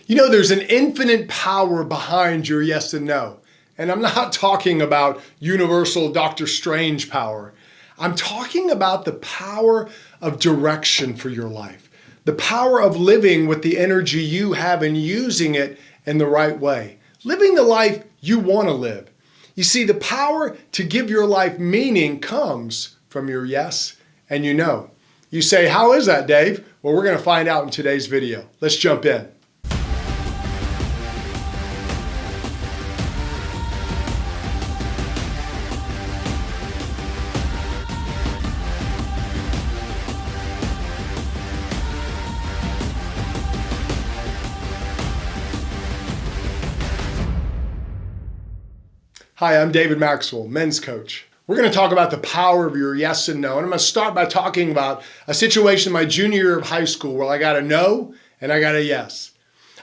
You know, there's an infinite power behind your yes and no. And I'm not talking about universal Doctor Strange power. I'm talking about the power of direction for your life. The power of living with the energy you have and using it in the right way. Living the life you want to live. You see, the power to give your life meaning comes from your yes and your no. You say, how is that, Dave? Well, we're going to find out in today's video. Let's jump in. Hi, I'm David Maxwell, men's coach. We're going to talk about the power of your yes and no. And I'm going to start by talking about a situation in my junior year of high school where I got a no and I got a yes.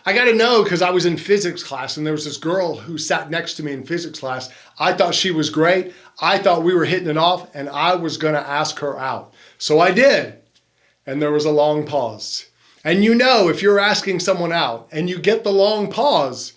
I got a no because I was in physics class and there was this girl who sat next to me in physics class. I thought she was great. I thought we were hitting it off and I was going to ask her out. So I did. And there was a long pause. And you know, if you're asking someone out and you get the long pause,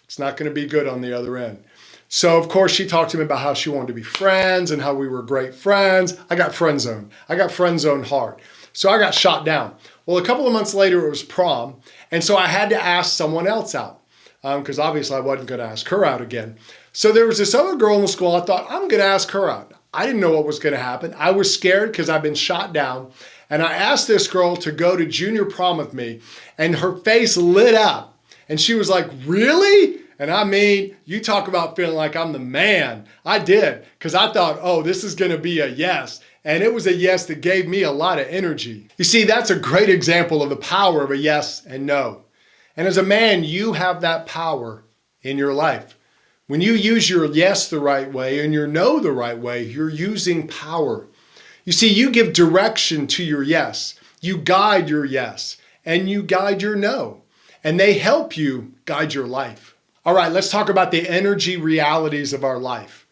it's not going to be good on the other end. So, of course, she talked to me about how she wanted to be friends and how we were great friends. I got friend zoned. I got friend zoned hard. So I got shot down. Well, a couple of months later, it was prom. And so I had to ask someone else out because obviously I wasn't going to ask her out again. So there was this other girl in the school. I thought, I'm going to ask her out. I didn't know what was going to happen. I was scared because I've been shot down. And I asked this girl to go to junior prom with me. And her face lit up. And she was like, really? And I mean, you talk about feeling like I'm the man. I did, because I thought, oh, this is going to be a yes. And it was a yes that gave me a lot of energy. You see, that's a great example of the power of a yes and no. And as a man, you have that power in your life. When you use your yes the right way and your no the right way, you're using power. You see, you give direction to your yes. You guide your yes and you guide your no. And they help you guide your life. All right, let's talk about the energy realities of our life.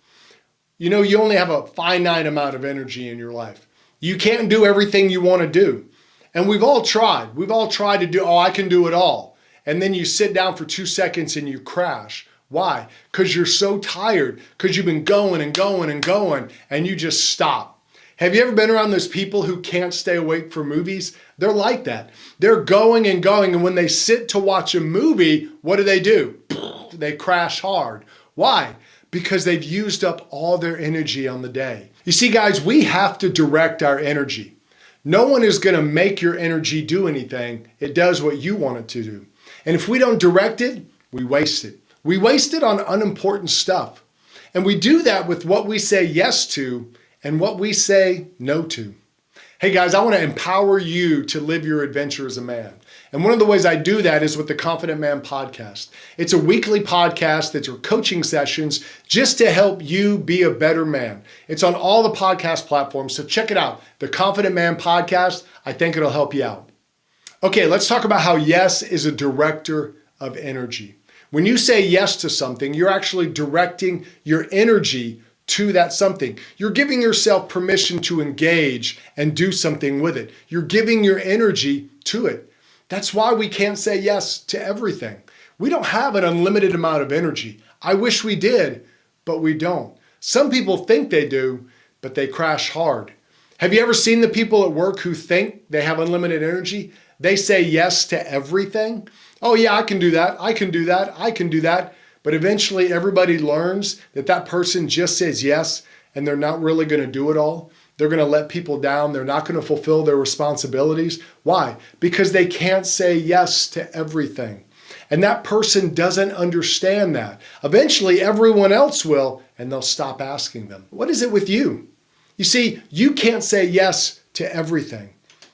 You know, you only have a finite amount of energy in your life. You can't do everything you want to do. And we've all tried. We've all tried to do, oh, I can do it all. And then you sit down for 2 seconds and you crash. Why? Because you're so tired, because you've been going and going and going, and you just stop. Have you ever been around those people who can't stay awake for movies? They're like that. They're going and going, and when they sit to watch a movie, what do? They crash hard. Why? Because they've used up all their energy on the day. You see, guys, we have to direct our energy. No one is going to make your energy do anything. It does what you want it to do. And if we don't direct it, we waste it. We waste it on unimportant stuff. And we do that with what we say yes to and what we say no to. Hey guys, I want to empower you to live your adventure as a man. And one of the ways I do that is with the Confident Man podcast. It's a weekly podcast that's your coaching sessions just to help you be a better man. It's on all the podcast platforms, so check it out. The Confident Man podcast, I think it'll help you out. Okay, let's talk about how yes is a director of energy. When you say yes to something, you're actually directing your energy to that something. You're giving yourself permission to engage and do something with it. You're giving your energy to it. That's why we can't say yes to everything. We don't have an unlimited amount of energy. I wish we did, but we don't. Some people think they do, but they crash hard. Have you ever seen the people at work who think they have unlimited energy? They say yes to everything. Oh yeah, I can do that. I can do that. I can do that. But eventually everybody learns that that person just says yes and they're not really going to do it all. They're going to let people down. They're not going to fulfill their responsibilities. Why? Because they can't say yes to everything. And that person doesn't understand that. Eventually everyone else will, and they'll stop asking them. What is it with you? You see, you can't say yes to everything.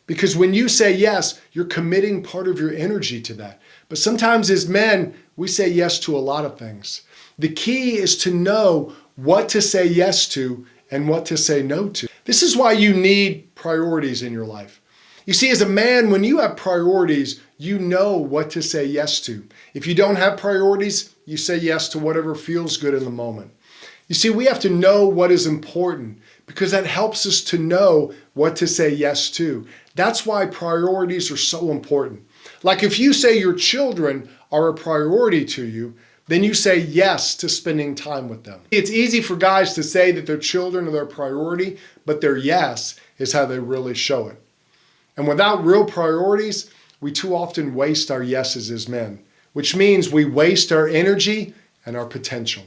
Because when you say yes, you're committing part of your energy to that. But sometimes as men, we say yes to a lot of things. The key is to know what to say yes to and what to say no to. This is why you need priorities in your life. You see, as a man, when you have priorities, you know what to say yes to. If you don't have priorities, you say yes to whatever feels good in the moment. You see, we have to know what is important because that helps us to know what to say yes to. That's why priorities are so important. Like if you say your children are a priority to you, then you say yes to spending time with them. It's easy for guys to say that their children are their priority, but their yes is how they really show it. And without real priorities, we too often waste our yeses as men, which means we waste our energy and our potential.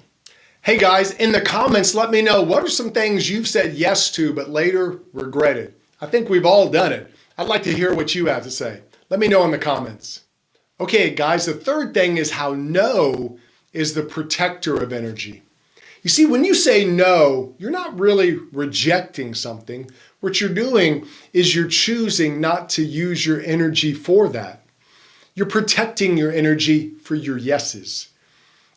Hey guys, in the comments, let me know what are some things you've said yes to but later regretted. I think we've all done it. I'd like to hear what you have to say. Let me know in the comments. Okay guys, the third thing is how no is the protector of energy. You see, when you say no, you're not really rejecting something. What you're doing is you're choosing not to use your energy for that. You're protecting your energy for your yeses.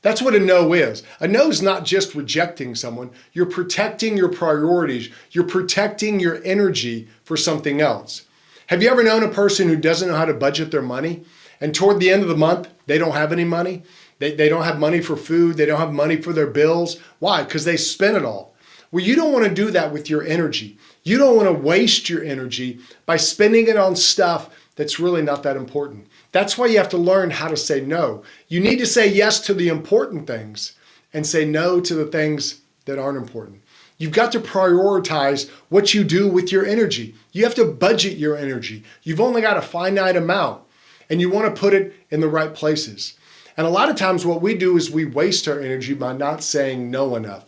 That's what a no is. A no is not just rejecting someone. You're protecting your priorities. You're protecting your energy for something else. Have you ever known a person who doesn't know how to budget their money? And toward the end of the month, they don't have any money? They don't have money for food. They don't have money for their bills. Why? Because they spent it all. Well, you don't want to do that with your energy. You don't want to waste your energy by spending it on stuff that's really not that important. That's why you have to learn how to say no. You need to say yes to the important things and say no to the things that aren't important. You've got to prioritize what you do with your energy. You have to budget your energy. You've only got a finite amount and you want to put it in the right places. And a lot of times what we do is we waste our energy by not saying no enough.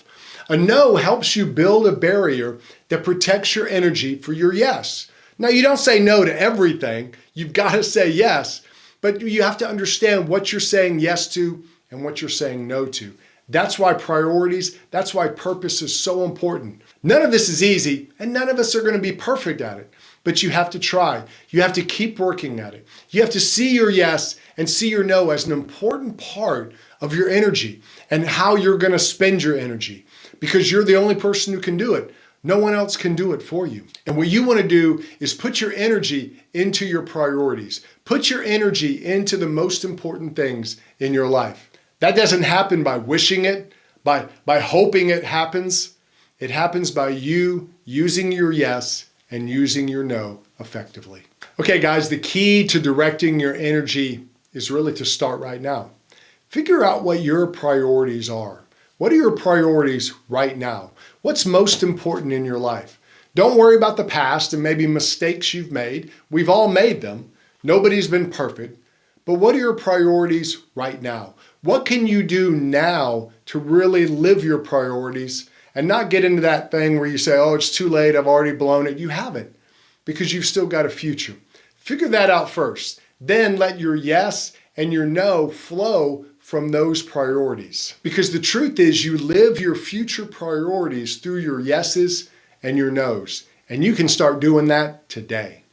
A no helps you build a barrier that protects your energy for your yes. Now, you don't say no to everything. You've got to say yes, but you have to understand what you're saying yes to and what you're saying no to. That's why priorities, that's why purpose is so important. None of this is easy, and none of us are going to be perfect at it, but you have to try. You have to keep working at it. You have to see your yes and see your no as an important part of your energy and how you're going to spend your energy, because you're the only person who can do it. No one else can do it for you. And what you want to do is put your energy into your priorities. Put your energy into the most important things in your life. That doesn't happen by wishing it, by hoping it happens. It happens by you using your yes and using your no effectively. Okay, guys, the key to directing your energy is really to start right now. Figure out what your priorities are. What are your priorities right now? What's most important in your life? Don't worry about the past and maybe mistakes you've made. We've all made them. Nobody's been perfect. But what are your priorities right now? What can you do now to really live your priorities and not get into that thing where you say, oh, it's too late, I've already blown it. You haven't, because you've still got a future. Figure that out first. Then let your yes and your no flow from those priorities. Because the truth is, you live your future priorities through your yeses and your nos. And you can start doing that today.